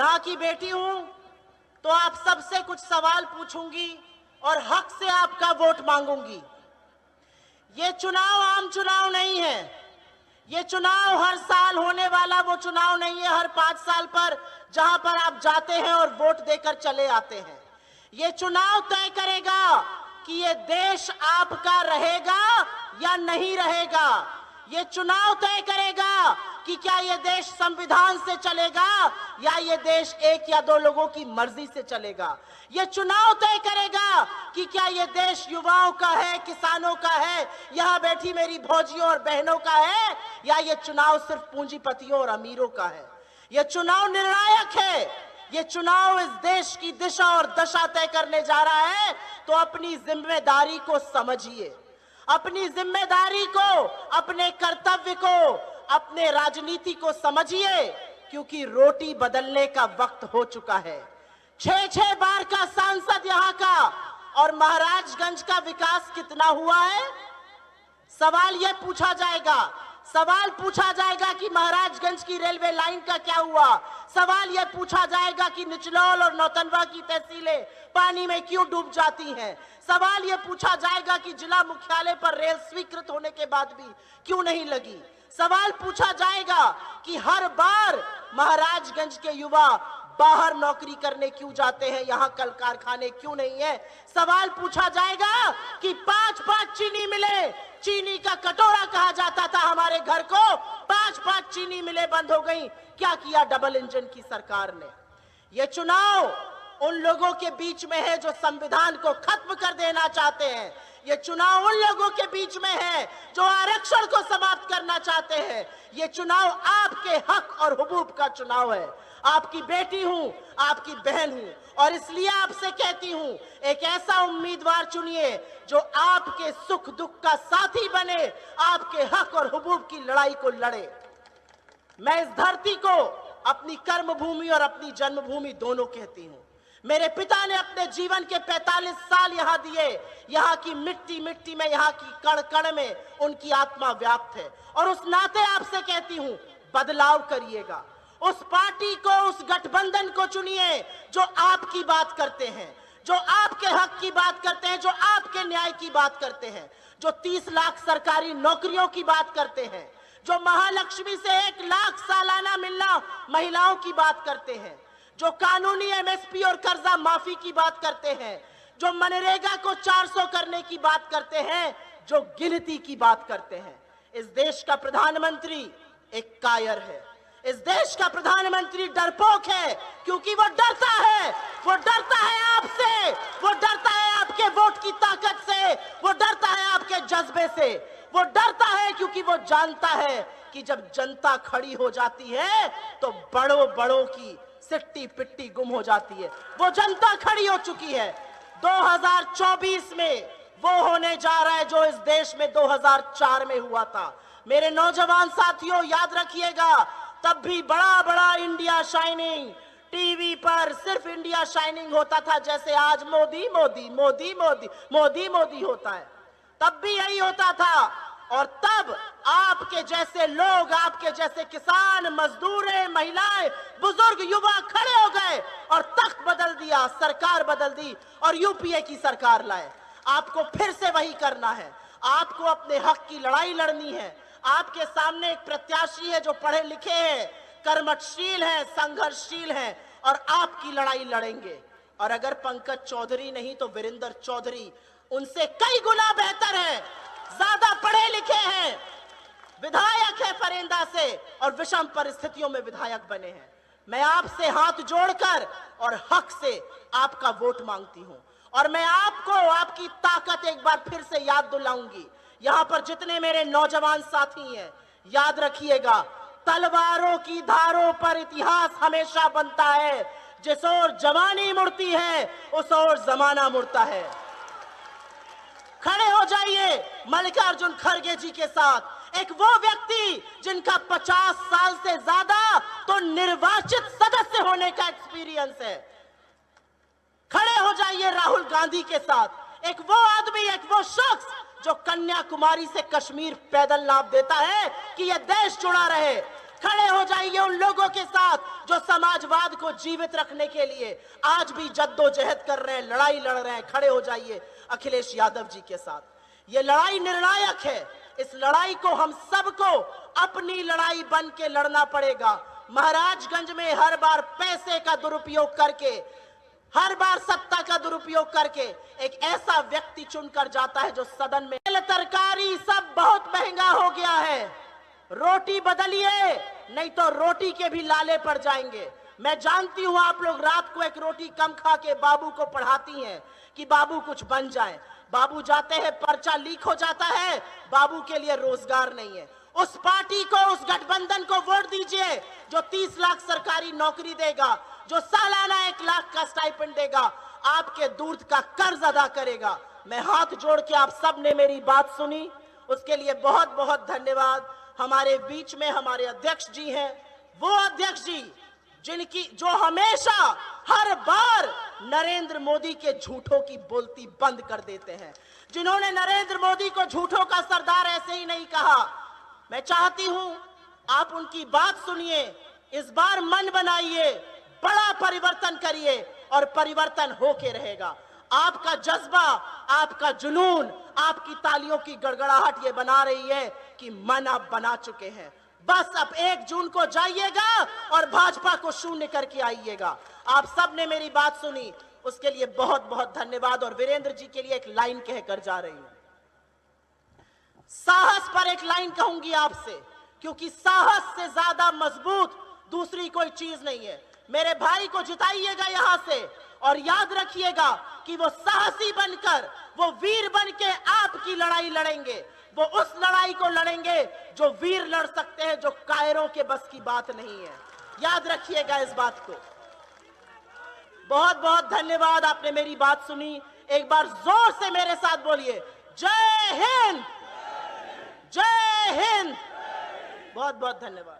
यहाँ की बेटी हूं तो आप सबसे कुछ सवाल पूछूंगी और हक से आपका वोट मांगूंगी। ये चुनाव आम चुनाव नहीं है। ये चुनाव हर साल होने वाला वो चुनाव नहीं है, हर 5 साल पर जहां पर आप जाते हैं और वोट देकर चले आते हैं। ये चुनाव तय करेगा कि ये देश आपका रहेगा या नहीं रहेगा। ये चुनाव तय करेगा कि क्या ये देश संविधान से चलेगा या ये देश 1 या 2 लोगों की मर्जी से चलेगा। ये चुनाव तय करेगा कि क्या ये देश युवाओं का है, किसानों का है, यहाँ बैठी मेरी भौजियों और बहनों का है, या ये चुनाव सिर्फ पूंजीपतियों और अमीरों का है। ये चुनाव निर्णायक है। ये चुनाव इस देश की दिशा और दशा तय करने जा रहा है। तो अपनी जिम्मेदारी को समझिए, अपनी जिम्मेदारी को, अपने कर्तव्य को, अपने राजनीति को समझिए, क्योंकि रोटी बदलने का वक्त हो चुका है। 6 बार का सांसद यहाँ का, और महाराजगंज का विकास कितना हुआ है? सवाल यह पूछा जाएगा। सवाल पूछा जाएगा कि महाराजगंज की रेलवे लाइन का क्या हुआ। सवाल यह पूछा जाएगा कि निचलौल और नौतनवा की तहसीलें पानी में क्यों डूब जाती हैं। सवाल यह पूछा जाएगा कि जिला मुख्यालय पर रेल स्वीकृत होने के बाद भी क्यों नहीं लगी। सवाल पूछा जाएगा कि हर बार महाराजगंज के युवा बाहर नौकरी करने क्यों जाते हैं, यहाँ कल कारखाने क्यों नहीं है। सवाल पूछा जाएगा कि 5-5 चीनी मिले, चीनी का कटोरा कहा जाता था हमारे घर को, 5-5 चीनी मिले बंद हो गई। क्या किया डबल इंजन की सरकार ने? ये चुनाव उन लोगों के बीच में है जो संविधान को खत्म कर देना चाहते हैं। ये चुनाव उन लोगों के बीच में है जो आरक्षण को समाप्त करना चाहते हैं। ये चुनाव आपके हक और हुकूक का चुनाव है। आपकी बेटी हूं, आपकी बहन हूं, और इसलिए आपसे कहती हूं, एक ऐसा उम्मीदवार चुनिए जो आपके सुख दुख का साथी बने, आपके हक और हुकूक की लड़ाई को लड़े। मैं इस धरती को अपनी कर्म भूमि और अपनी जन्मभूमि दोनों कहती हूं। मेरे पिता ने अपने जीवन के 45 साल यहाँ दिए। यहाँ की मिट्टी मिट्टी में, यहाँ की कण कण में उनकी आत्मा व्याप्त है, और उस नाते आपसे कहती हूं, बदलाव करिएगा। उस पार्टी को, उस गठबंधन को चुनिए जो आपकी बात करते हैं, जो आपके हक की बात करते हैं, जो आपके न्याय की बात करते हैं, जो 30 लाख सरकारी नौकरियों की बात करते हैं, जो महालक्ष्मी से 1 लाख सालाना मिलना महिलाओं की बात करते हैं, जो कानूनी एमएसपी और कर्जा माफी की बात करते हैं, जो मनरेगा को 400 करने की बात करते हैं, जो गिनती की बात करते हैं। इस देश का प्रधानमंत्री एक कायर है। इस देश का प्रधानमंत्री डरपोक है, क्योंकि वो डरता है। वो डरता है आपसे, वो डरता है आपके वोट की ताकत से, वो डरता है आपके जज्बे से। वो डरता है क्योंकि वो जानता है कि जब जनता खड़ी हो जाती है तो बड़ों बड़ों की सिट्टी पिट्टी गुम हो जाती है। वो जनता खड़ी हो चुकी है। 2024 में वो होने जा रहा है जो इस देश में 2004 में हुआ था। मेरे नौजवान साथियों, याद रखिएगा, तब भी बड़ा बड़ा इंडिया शाइनिंग टीवी पर सिर्फ इंडिया शाइनिंग होता था, जैसे आज मोदी मोदी मोदी मोदी मोदी मोदी होता है। तब भी यही होता था, और तब आपके जैसे लोग, आपके जैसे किसान, मजदूरें, महिलाएं, बुजुर्ग, युवा खड़े हो गए और तख्त बदल दिया, सरकार बदल दी और यूपीए की सरकार लाए। आपको फिर से वही करना है। आपको अपने हक की लड़ाई लड़नी है। आपके सामने एक प्रत्याशी है जो पढ़े लिखे हैं, कर्मठशील है, संघर्षशील है, और आपकी लड़ाई लड़ेंगे। और अगर पंकज चौधरी नहीं तो वीरेंद्र चौधरी उनसे कई गुना बेहतर है, ज्यादा पढ़े लिखे हैं, विधायक है फरेंदा से, और विषम परिस्थितियों में विधायक बने हैं। मैं आपसे हाथ जोड़कर और हक से आपका वोट मांगती हूं, और मैं आपको आपकी ताकत एक बार फिर से याद दिलाऊंगी। यहां पर जितने मेरे नौजवान साथी हैं, याद रखिएगा, तलवारों की धारों पर इतिहास हमेशा बनता है। जिस ओर जवानी मुड़ती है उस ओर जमाना मुड़ता है। खड़े हो जाइए मल्लिकार्जुन खड़गे जी के साथ, एक वो व्यक्ति जिनका 50 साल से ज्यादा तो निर्वाचित सदस्य होने का एक्सपीरियंस है। खड़े हो जाइए राहुल गांधी के साथ, एक वो आदमी, एक वो शख्स जो कन्याकुमारी से कश्मीर पैदल नाप देता है कि यह देश जुड़ा रहे। खड़े हो जाइए उन लोगों के साथ जो समाजवाद को जीवित रखने के लिए आज भी जद्दोजहद कर रहे हैं, लड़ाई लड़ रहे हैं। खड़े हो जाइए अखिलेश यादव जी के साथ। ये लड़ाई निर्णायक है। इस लड़ाई को हम सबको अपनी लड़ाई बन के लड़ना पड़ेगा। महाराजगंज में हर बार पैसे का दुरुपयोग करके, हर बार सत्ता का दुरुपयोग करके एक ऐसा व्यक्ति चुनकर जाता है जो सदन में, तरकारी सब बहुत महंगा हो गया है, रोटी बदलिए नहीं तो रोटी के भी लाले पड़ जाएंगे। मैं जानती हूं आप लोग रात को एक रोटी कम खा के बाबू को पढ़ाती हैं कि बाबू कुछ बन जाए। बाबू जाते हैं, पर्चा लीक हो जाता है, बाबू के लिए रोजगार नहीं है। उस पार्टी को, उस गठबंधन को वोट दीजिए जो 30 लाख सरकारी नौकरी देगा, जो सालाना 1 लाख का स्टाइपेंड देगा, आपके दूध का कर्ज अदा करेगा। मैं हाथ जोड़ के, आप सब ने मेरी बात सुनी, उसके लिए बहुत बहुत धन्यवाद। हमारे बीच में हमारे अध्यक्ष जी हैं, वो अध्यक्ष जी जो हमेशा हर बार नरेंद्र मोदी के झूठों की बोलती बंद कर देते हैं, जिन्होंने नरेंद्र मोदी को झूठों का सरदार ऐसे ही नहीं कहा। मैं चाहती हूं आप उनकी बात सुनिए, इस बार मन बनाइए, बड़ा परिवर्तन करिए और परिवर्तन होके रहेगा। आपका जज्बा, आपका जुनून, आपकी तालियों की गड़गड़ाहट ये बना रही है कि मन आप बना चुके हैं। बस अब 1 जून को जाइएगा और भाजपा को शून्य करके आइएगा। आप सब ने मेरी बात सुनी, उसके लिए बहुत बहुत धन्यवाद। और वीरेंद्र जी के लिए एक लाइन कहकर जा रही हूं। साहस पर एक लाइन कहूंगी आपसे, क्योंकि साहस से ज्यादा मजबूत दूसरी कोई चीज नहीं है। मेरे भाई को जिताइएगा यहां से और याद रखिएगा कि वो साहसी बनकर, वो वीर बनके आपकी लड़ाई लड़ेंगे। वो उस लड़ाई को लड़ेंगे जो वीर लड़ सकते हैं, जो कायरों के बस की बात नहीं है। याद रखिएगा इस बात को। बहुत बहुत धन्यवाद, आपने मेरी बात सुनी। एक बार जोर से मेरे साथ बोलिए, जय हिंद, जय हिंद। बहुत बहुत धन्यवाद।